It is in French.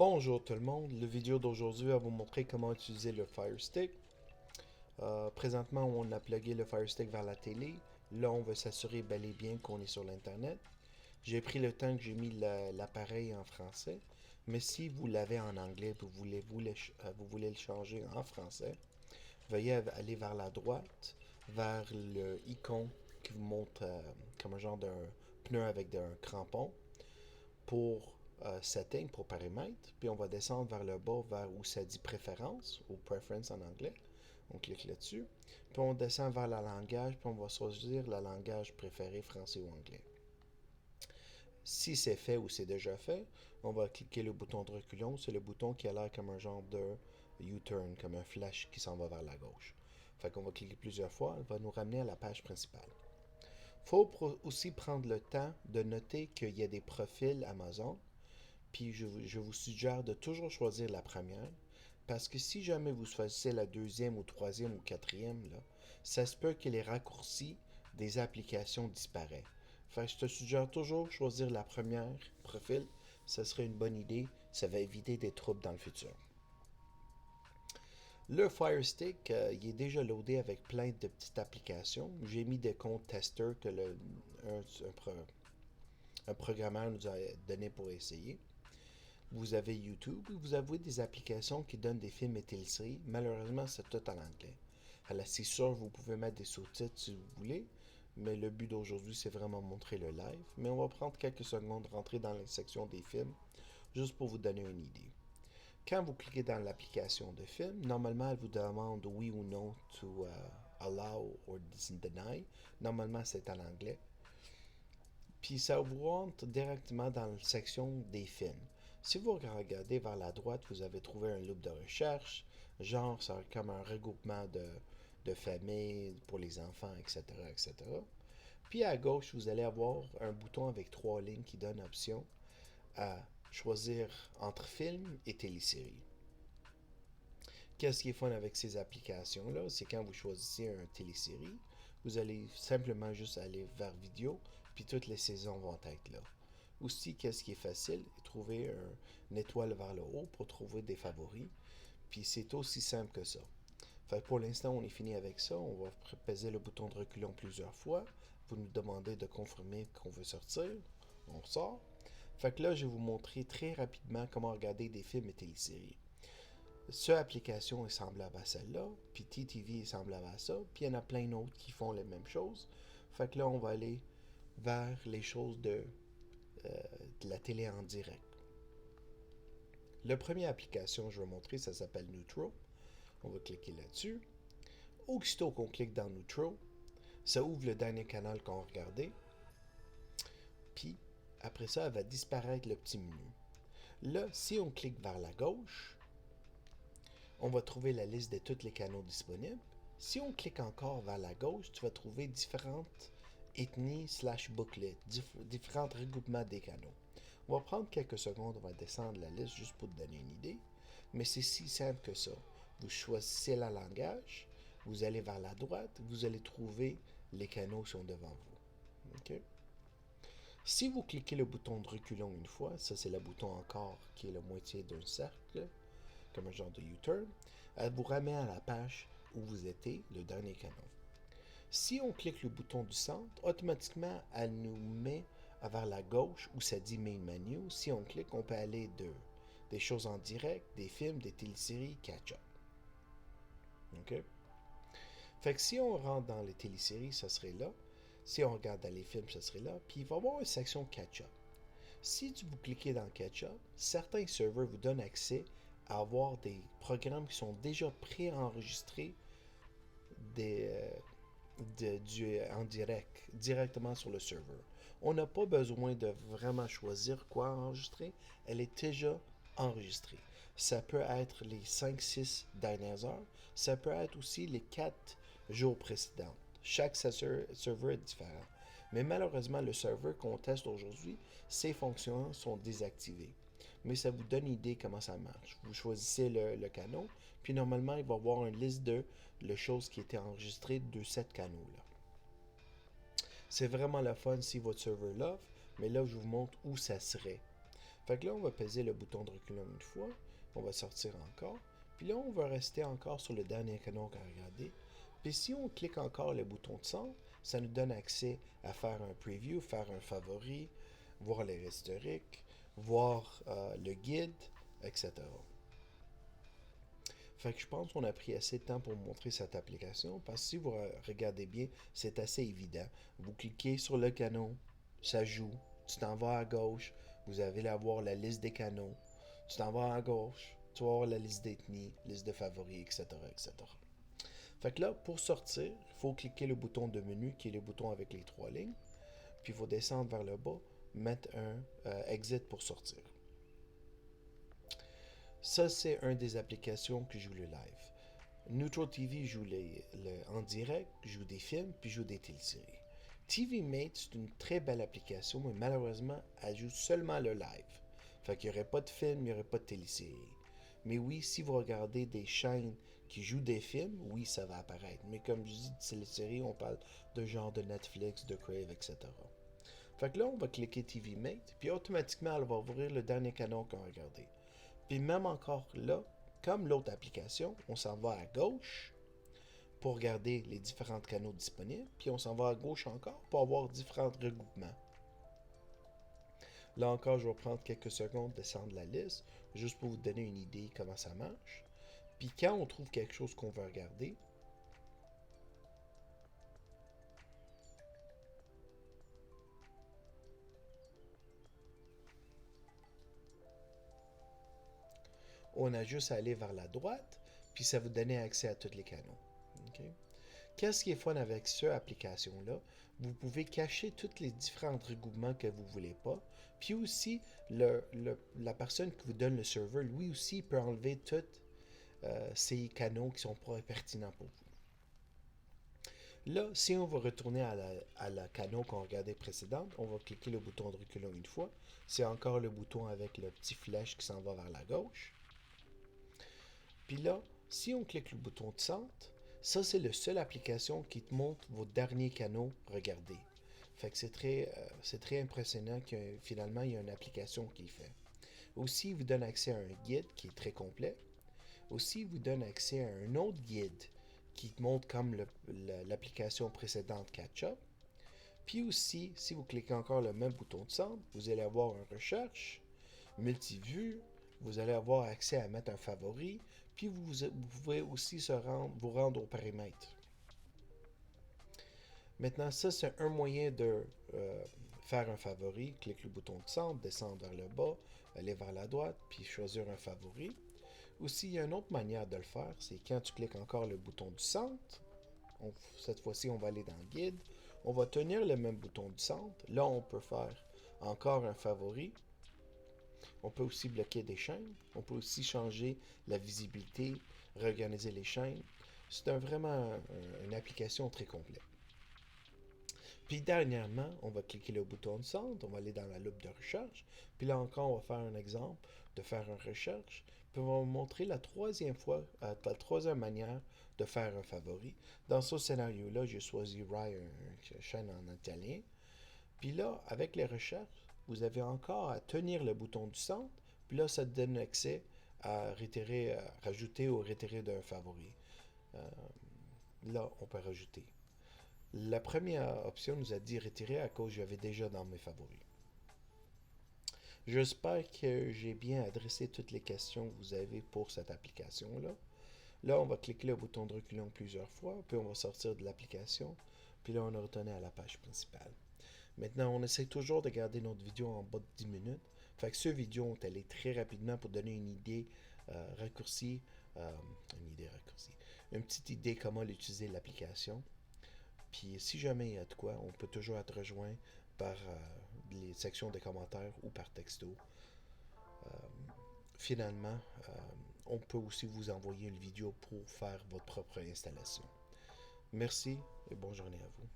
Bonjour tout le monde, la vidéo d'aujourd'hui va vous montrer comment utiliser le Fire Stick. Présentement, on a plugué le Fire Stick vers la télé. Là, on veut s'assurer bel et bien qu'on est sur l'Internet. J'ai pris le temps que j'ai mis l'appareil en français. Mais si vous l'avez en anglais, vous voulez le changer en français, veuillez aller vers la droite, vers le icône qui vous montre comme un genre d'un pneu avec un crampon pour setting, pour paramètres, puis on va descendre vers le bas, vers où ça dit préférence, ou preference en anglais. On clique là-dessus. Puis on descend vers la langage, puis on va choisir le langage préféré, français ou anglais. Si c'est fait ou c'est déjà fait, on va cliquer le bouton de reculon. C'est le bouton qui a l'air comme un genre de U-turn, comme un flash qui s'en va vers la gauche. Fait qu'on va cliquer plusieurs fois, elle va nous ramener à la page principale. Il faut aussi prendre le temps de noter qu'il y a des profils Amazon. Puis je vous suggère de toujours choisir la première, parce que si jamais vous choisissez la deuxième ou troisième ou quatrième, là, ça se peut que les raccourcis des applications disparaissent. Fait que je te suggère toujours de choisir la première profil, ça serait une bonne idée, ça va éviter des troubles dans le futur. Le Fire Stick, il est déjà loadé avec plein de petites applications. J'ai mis des comptes testeurs que un programmeur nous a donné pour essayer. Vous avez YouTube, vous avez des applications qui donnent des films et téléséries. Malheureusement, c'est tout en anglais. Alors, c'est sûr, vous pouvez mettre des sous-titres si vous voulez, mais le but d'aujourd'hui, c'est vraiment montrer le live. Mais on va prendre quelques secondes, rentrer dans la section des films, juste pour vous donner une idée. Quand vous cliquez dans l'application de film, normalement, elle vous demande oui ou non to allow or deny. Normalement, c'est en anglais. Puis ça vous rentre directement dans la section des films. Si vous regardez vers la droite, vous avez trouvé un loop de recherche, genre c'est comme un regroupement de familles pour les enfants, etc., etc. Puis à gauche, vous allez avoir un bouton avec trois lignes qui donne option à choisir entre films et téléséries. Qu'est-ce qui est fun avec ces applications-là? C'est quand vous choisissez un télésérie, vous allez simplement juste aller vers vidéo, puis toutes les saisons vont être là. Aussi, qu'est-ce qui est facile? Trouver une étoile vers le haut pour trouver des favoris. Puis c'est aussi simple que ça. Fait que pour l'instant, on est fini avec ça. On va peser le bouton de reculon plusieurs fois. Vous nous demandez de confirmer qu'on veut sortir. On sort. Fait que là, je vais vous montrer très rapidement comment regarder des films et téléséries. Cette application est semblable à celle-là, puis TTV est semblable à ça, puis il y en a plein d'autres qui font les mêmes choses. Fait que là, on va aller vers les choses de la télé en direct. La première application que je vais montrer, ça s'appelle Neutro. On va cliquer là-dessus. Aussitôt qu'on clique dans Neutro, ça ouvre le dernier canal qu'on a regardé. Puis, après ça, elle va disparaître le petit menu. Là, si on clique vers la gauche, on va trouver la liste de tous les canaux disponibles. Si on clique encore vers la gauche, tu vas trouver différentes ethnies slash booklets, différents regroupements des canaux. On va prendre quelques secondes, on va descendre la liste juste pour te donner une idée. Mais c'est si simple que ça. Vous choisissez le langage, vous allez vers la droite, vous allez trouver les canaux qui sont devant vous. OK? Si vous cliquez le bouton de reculon une fois, ça c'est le bouton encore qui est la moitié d'un cercle, comme un genre de U-turn, elle vous ramène à la page où vous étiez, le dernier canon. Si on clique le bouton du centre, automatiquement, elle nous met vers la gauche où ça dit Main Menu. Si on clique, on peut aller des choses en direct, des films, des téléséries, catch-up. OK? Fait que si on rentre dans les téléséries, ça serait là. Si on regarde dans les films, ça serait là. Puis il va y avoir une section catch-up. Si vous cliquez dans Catch-up, certains serveurs vous donnent accès à avoir des programmes qui sont déjà préenregistrés en direct, directement sur le serveur. On n'a pas besoin de vraiment choisir quoi enregistrer. Elle est déjà enregistrée. Ça peut être les 5-6 dernières heures. Ça peut être aussi les 4 jours précédents. Chaque serveur est différent. Mais malheureusement, le serveur qu'on teste aujourd'hui, ses fonctions sont désactivées. Mais ça vous donne une idée comment ça marche. Vous choisissez le canal, puis normalement, il va y avoir une liste de les choses qui étaient enregistrées de cette canal-là. C'est vraiment le fun si votre serveur l'offre, mais là, je vous montre où ça serait. Fait que là, on va peser le bouton de reculons une fois, on va sortir encore, puis là, on va rester encore sur le dernier canon qu'on a regardé. Puis si on clique encore le bouton de centre, ça nous donne accès à faire un preview, faire un favori, voir les historiques, voir le guide, etc. Fait que je pense qu'on a pris assez de temps pour montrer cette application parce que si vous regardez bien, c'est assez évident. Vous cliquez sur le canon, ça joue, tu t'en vas à gauche, vous allez voir la liste des canaux, tu t'en vas à gauche, tu vas voir la liste d'ethnies, liste de favoris, etc., etc. Fait que là, pour sortir, il faut cliquer le bouton de menu qui est le bouton avec les trois lignes, puis il faut descendre vers le bas, mettre un exit pour sortir. Ça, c'est une des applications qui joue le live. Neutral TV joue en direct, joue des films, puis joue des téléséries. TV Mate, c'est une très belle application, mais malheureusement, elle joue seulement le live. Fait qu'il n'y aurait pas de film, il n'y aurait pas de télésérie. Mais oui, si vous regardez des chaînes qui jouent des films, oui, ça va apparaître. Mais comme je dis, de téléséries, on parle de genre de Netflix, de Crave, etc. Fait que là, on va cliquer TV Mate, puis automatiquement, elle va ouvrir le dernier canon qu'on a regardé. Puis même encore là, comme l'autre application, on s'en va à gauche pour regarder les différents canaux disponibles, puis on s'en va à gauche encore pour avoir différents regroupements. Là encore, je vais prendre quelques secondes, descendre la liste, juste pour vous donner une idée comment ça marche. Puis quand on trouve quelque chose qu'on veut regarder, on a juste à aller vers la droite, puis ça vous donne accès à tous les canaux. Okay? Qu'est-ce qui est fun avec cette application-là? Vous pouvez cacher tous les différents regroupements que vous ne voulez pas. Puis aussi, la personne qui vous donne le serveur, lui aussi, peut enlever tous ces canaux qui sont pas pertinents pour vous. Là, si on va retourner à la canot qu'on regardait précédente, on va cliquer le bouton de reculons une fois. C'est encore le bouton avec le petit flèche qui s'en va vers la gauche. Puis là, si on clique le bouton de centre, ça c'est la seule application qui te montre vos derniers canaux regardés. Fait que c'est très impressionnant que finalement il y a une application qui le fait. Aussi, il vous donne accès à un guide qui est très complet. Aussi, il vous donne accès à un autre guide qui te montre comme l'application précédente Catch-up. Puis aussi, si vous cliquez encore le même bouton de centre, vous allez avoir une recherche, multivue, vous allez avoir accès à mettre un favori, puis vous pouvez aussi vous rendre au paramètre. Maintenant, ça, c'est un moyen de faire un favori. Clique le bouton de centre, descendre vers le bas, aller vers la droite, puis choisir un favori. Aussi, il y a une autre manière de le faire, c'est quand tu cliques encore le bouton du centre. Cette fois-ci, on va aller dans le guide. On va tenir le même bouton du centre. Là, on peut faire encore un favori. On peut aussi bloquer des chaînes. On peut aussi changer la visibilité, réorganiser les chaînes. C'est vraiment une application très complète. Puis dernièrement, on va cliquer le bouton de centre, on va aller dans la loupe de recherche. Puis là encore, on va faire un exemple de faire une recherche. Puis on va vous montrer la troisième manière de faire un favori. Dans ce scénario-là, j'ai choisi Rai, une chaîne en italien. Puis là, avec les recherches, vous avez encore à tenir le bouton du centre. Puis là, ça te donne accès à rajouter ou retirer d'un favori. Là, on peut rajouter. La première option nous a dit retirer à cause que j'avais déjà dans mes favoris. J'espère que j'ai bien adressé toutes les questions que vous avez pour cette application-là. Là, on va cliquer le bouton de reculons plusieurs fois, puis on va sortir de l'application, puis là, on est retourné à la page principale. Maintenant, on essaie toujours de garder notre vidéo en bas de 10 minutes. Fait que cette vidéo, on est allé très rapidement pour donner une idée raccourcie, une petite idée comment utiliser l'application. Puis si jamais il y a de quoi, on peut toujours être rejoint par les sections de commentaires ou par texto. Euh, Finalement, on peut aussi vous envoyer une vidéo pour faire votre propre installation. Merci et bonne journée à vous.